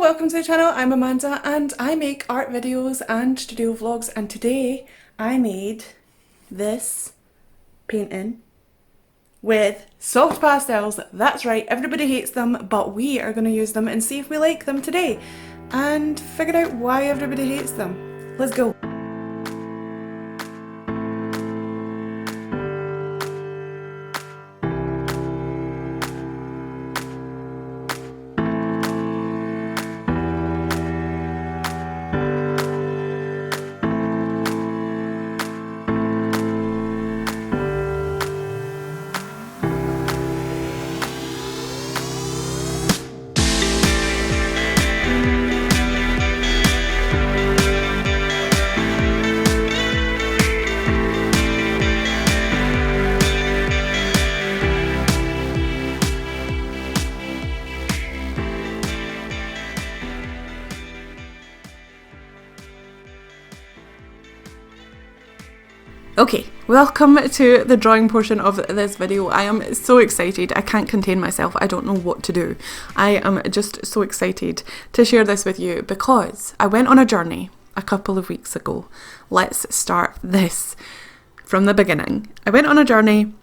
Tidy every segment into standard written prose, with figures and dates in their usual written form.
welcome to the channel. I'm Amanda and I make art videos and studio vlogs, and today I made this painting with soft pastels. That's right, everybody hates them, but we are going to use them and see if we like them today and figure out why everybody hates them. Let's go. Okay, welcome to the drawing portion of this video. I am so excited. I can't contain myself. I don't know what to do. I am just so excited to share this with you because I went on a journey a couple of weeks ago. Let's start this from the beginning. I went on a journey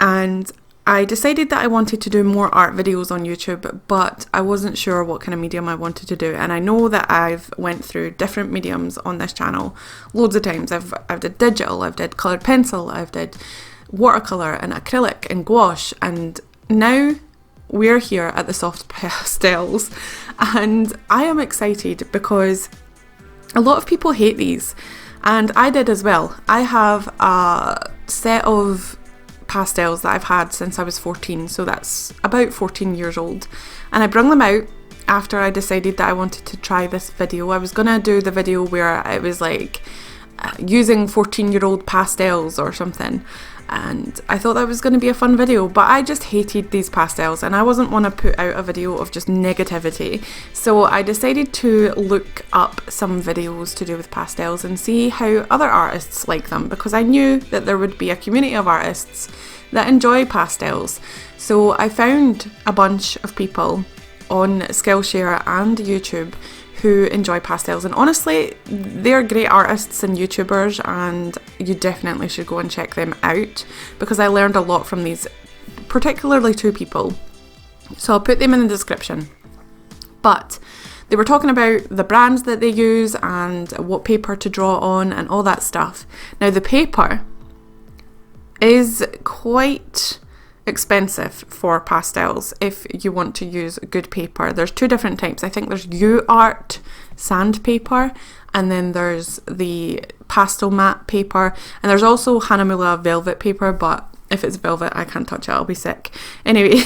and I decided that I wanted to do more art videos on YouTube, but I wasn't sure what kind of medium I wanted to do. And I know that I've went through different mediums on this channel loads of times. I've did digital, I've did coloured pencil, I've did watercolour and acrylic and gouache, and now we're here at the soft pastels. And I am excited because a lot of people hate these, and I did as well. I have a set of pastels that I've had since I was 14, so that's about 14 years old, and I brung them out after I decided that I wanted to try this video. I was gonna do the video where it was like using 14-year-old pastels or something, and I thought that was going to be a fun video, but I just hated these pastels and I wasn't want to put out a video of just negativity, so I decided to look up some videos to do with pastels and see how other artists like them, because I knew that there would be a community of artists that enjoy pastels. So I found a bunch of people on Skillshare and YouTube who enjoy pastels, and honestly they're great artists and YouTubers, and you definitely should go and check them out because I learned a lot from these, particularly two people, so I'll put them in the description. But they were talking about the brands that they use and what paper to draw on and all that stuff. Now the paper is quite expensive for pastels if you want to use good paper. There's two different types. I think there's ALLJArt sandpaper, and then there's the pastel matte paper, and there's also Hanamula velvet paper, but if it's velvet I can't touch it, I'll be sick. Anyway,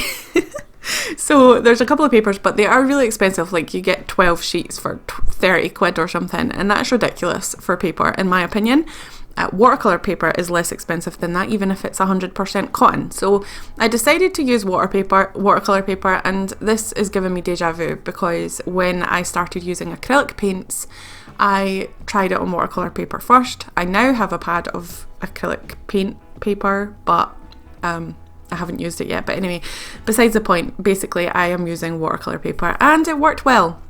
so there's a couple of papers, but they are really expensive. Like you get 12 sheets for 30 quid or something, and that's ridiculous for paper in my opinion. Watercolour paper is less expensive than that, even if it's 100% cotton. So I decided to use watercolour paper, and this is giving me deja vu because when I started using acrylic paints, I tried it on watercolour paper first. I now have a pad of acrylic paint paper, but I haven't used it yet. But anyway, besides the point, basically I am using watercolour paper and it worked well.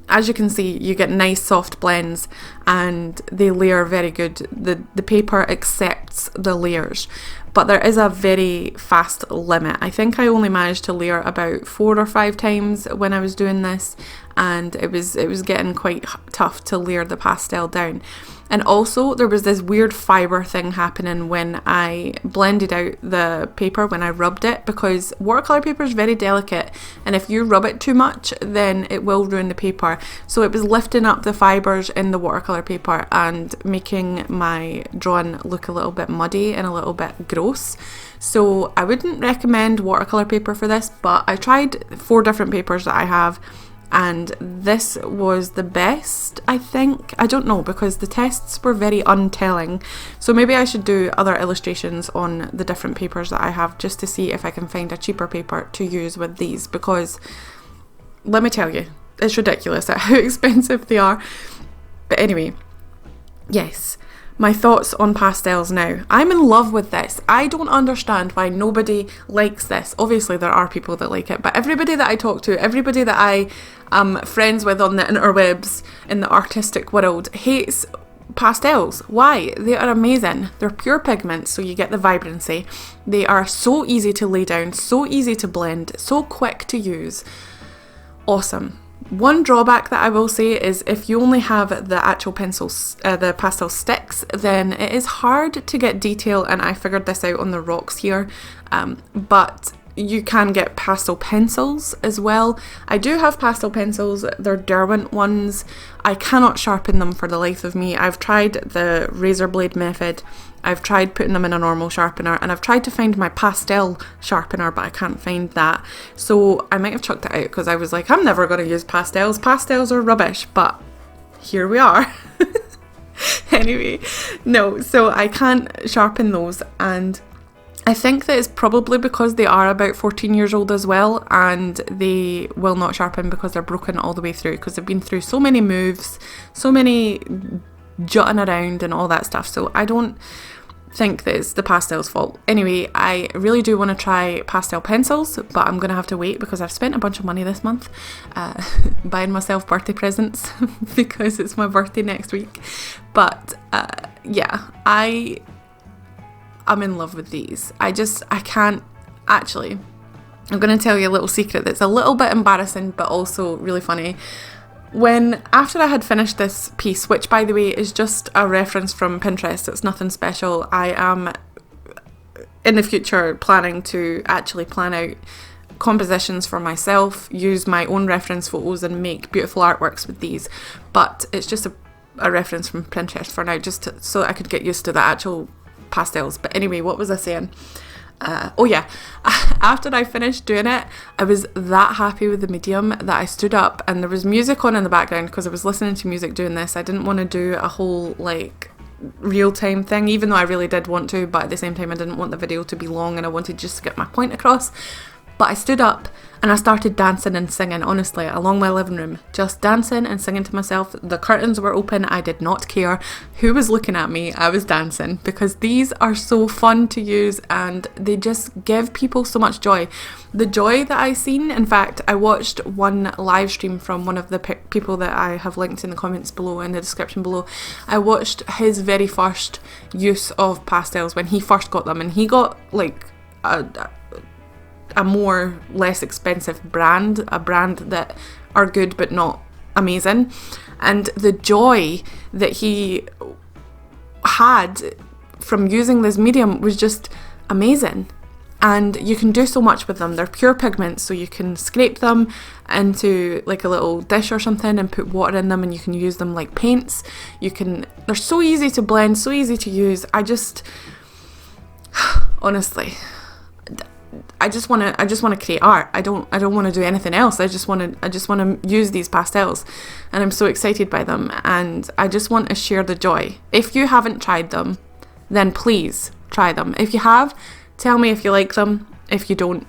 As you can see, you get nice soft blends and they layer very good. The paper accepts the layers, but there is a very fast limit. I think I only managed to layer about 4 or 5 times when I was doing this, and it was getting quite tough to layer the pastel down. And also there was this weird fibre thing happening when I blended out the paper, when I rubbed it, because watercolour paper is very delicate, and if you rub it too much then it will ruin the paper. So it was lifting up the fibres in the watercolour paper and making my drawing look a little bit muddy and a little bit gross. So I wouldn't recommend watercolour paper for this, but I tried 4 different papers that I have, and this was the best, I think. I don't know, because the tests were very untelling, so maybe I should do other illustrations on the different papers that I have just to see if I can find a cheaper paper to use with these, because let me tell you, it's ridiculous at how expensive they are. But anyway, yes, my thoughts on pastels now. I'm in love with this. I don't understand why nobody likes this. Obviously there are people that like it, but everybody that I talk to, everybody that I am friends with on the interwebs in the artistic world hates pastels. Why? They are amazing. They're pure pigments, so you get the vibrancy. They are so easy to lay down, so easy to blend, so quick to use. Awesome. One drawback that I will say is if you only have the actual pencils, the pastel sticks, then it is hard to get detail, and I figured this out on the rocks here, but you can get pastel pencils as well. I do have pastel pencils, they're Derwent ones. I cannot sharpen them for the life of me. I've tried the razor blade method, I've tried putting them in a normal sharpener, and I've tried to find my pastel sharpener, but I can't find that. So I might have chucked it out because I was like, I'm never going to use pastels. Pastels are rubbish, but here we are. Anyway, no, so I can't sharpen those, and I think that it's probably because they are about 14 years old as well, and they will not sharpen because they're broken all the way through, because they've been through so many moves, so many jutting around and all that stuff. So I don't think that it's the pastel's fault. Anyway, I really do want to try pastel pencils, but I'm going to have to wait because I've spent a bunch of money this month buying myself birthday presents because it's my birthday next week. But yeah, I'm in love with these. I can't actually. I'm going to tell you a little secret that's a little bit embarrassing but also really funny. After I had finished this piece, which by the way is just a reference from Pinterest, it's nothing special, I am in the future planning to actually plan out compositions for myself, use my own reference photos and make beautiful artworks with these, but it's just a reference from Pinterest for now, so I could get used to the actual pastels. But anyway, what was I saying? Oh yeah, after I finished doing it, I was that happy with the medium that I stood up and there was music on in the background because I was listening to music doing this. I didn't want to do a whole like real-time thing, even though I really did want to, but at the same time I didn't want the video to be long and I wanted just to get my point across. But I stood up and I started dancing and singing, honestly, along my living room, just dancing and singing to myself. The curtains were open, I did not care who was looking at me, I was dancing because these are so fun to use and they just give people so much joy. The joy that I seen, in fact, I watched one live stream from one of the people that I have linked in the comments below, in the description below. I watched his very first use of pastels when he first got them, and he got like a more less expensive brand, a brand that are good but not amazing, and the joy that he had from using this medium was just amazing. And you can do so much with them. They're pure pigments, so you can scrape them into like a little dish or something and put water in them, and you can use them like paints. They're so easy to blend, so easy to use. Honestly, I just want to create art. I don't want to do anything else. I just want to use these pastels, and I'm so excited by them, and I just want to share the joy. If you haven't tried them, then please try them. If you have, tell me if you like them. If you don't,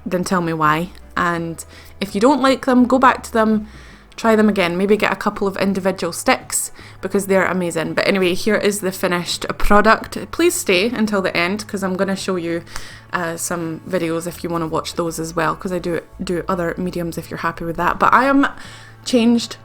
then tell me why. And if you don't like them, go back to them, try them again, maybe get a couple of individual sticks because they're amazing. But anyway, here is the finished product. Please stay until the end because I'm going to show you some videos if you want to watch those as well, because I do other mediums if you're happy with that. But I am changed.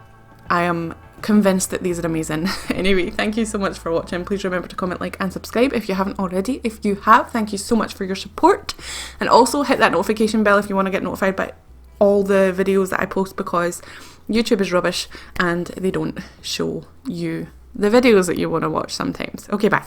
I am convinced that these are amazing. Anyway, thank you so much for watching. Please remember to comment, like and subscribe if you haven't already. If you have, thank you so much for your support, and also hit that notification bell if you want to get notified by all the videos that I post, because YouTube is rubbish and they don't show you the videos that you want to watch sometimes. Okay, bye.